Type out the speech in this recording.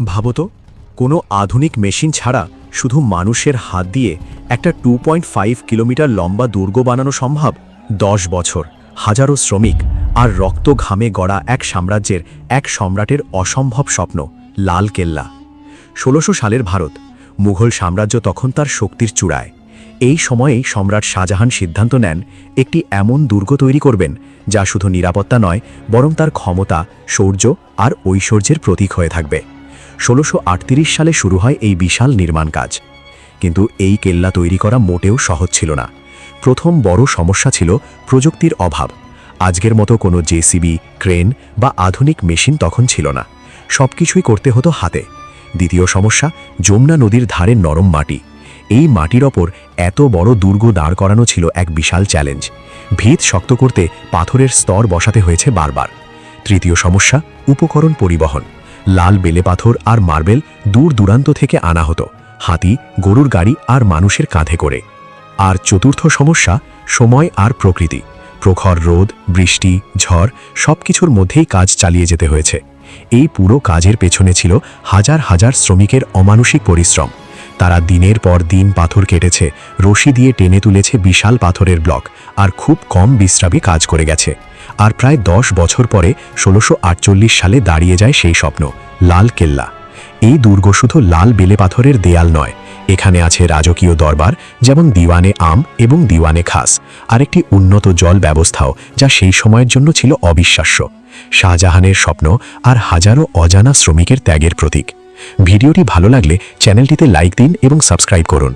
ভাবতো, কোনো আধুনিক মেশিন ছাড়া শুধু মানুষের হাত দিয়ে একটা 2.5 কিলোমিটার লম্বা দুর্গ বানানো সম্ভব। 10 বছর, হাজারো শ্রমিক আর রক্ত ঘামে গড়া এক সাম্রাজ্যের এক সম্রাটের অসম্ভব স্বপ্ন, লাল কেল্লা। 1600 সালের ভারত, মুঘল সাম্রাজ্য তখন তার শক্তির চূড়ায়। এই সময়েই সম্রাট শাহজাহান সিদ্ধান্ত নেন একটি এমন দুর্গ তৈরি করবেন যা শুধু নিরাপত্তা নয়, বরং তার ক্ষমতা, শৌর্য আর ঐশ্বর্যের প্রতীক হয়ে থাকবে। 1638 সালে শুরু হয় এই বিশাল নির্মাণ কাজ। কিন্তু এই কেল্লা তৈরি করা মোটেও সহজ ছিল না। প্রথম বড় সমস্যা ছিল প্রযুক্তির অভাব। আজকের মতো কোনো জেসিবি, ক্রেন বা আধুনিক মেশিন তখন ছিল না। সবকিছুই করতে হতো হাতে। দ্বিতীয় সমস্যা, যমুনা নদীর ধারে নরম মাটি। এই মাটির ওপর এত বড় দুর্গ দাঁড় করানো ছিল এক বিশাল চ্যালেঞ্জ। ভিত শক্ত করতে পাথরের স্তর বসাতে হয়েছে বারবার। তৃতীয় সমস্যা, উপকরণ পরিবহন। লাল বেলে পাথর আর মার্বেল দূর দূরান্ত থেকে আনা হতো, হাতি, গরুর গাড়ি আর মানুষের কাঁধে করে। আর চতুর্থ সমস্যা, সময় আর প্রকৃতি। প্রখর রোদ, বৃষ্টি, ঝড় সবকিছুর মধ্যেই কাজ চালিয়ে যেতে হয়েছে। এই পুরো কাজের পেছনে ছিল হাজার হাজার শ্রমিকের অমানুষিক পরিশ্রম। তারা দিনের পর দিন পাথর কেটেছে, রশি দিয়ে টেনে তুলেছে বিশাল পাথরের ব্লক, আর খুব কম বিশ্রামে কাজ করে গেছে। আর প্রায় 10 বছর পরে 1648 সালে দাঁড়িয়ে যায় সেই স্বপ্ন, লাল কেল্লা। এই দুর্গ শুধু লাল বেলে পাথরের দেয়াল নয়, এখানে আছে রাজকীয় দরবার, যেমন দিওয়ানে আম এবং দিওয়ানে খাস, আর একটি উন্নত জল ব্যবস্থাও, যা সেই সময়ের জন্য ছিল অবিশ্বাস্য। শাহজাহানের স্বপ্ন আর হাজারো অজানা শ্রমিকের ত্যাগের প্রতীক। ভিডিওটি ভালো লাগলে চ্যানেলটিতে লাইক দিন এবং সাবস্ক্রাইব করুন।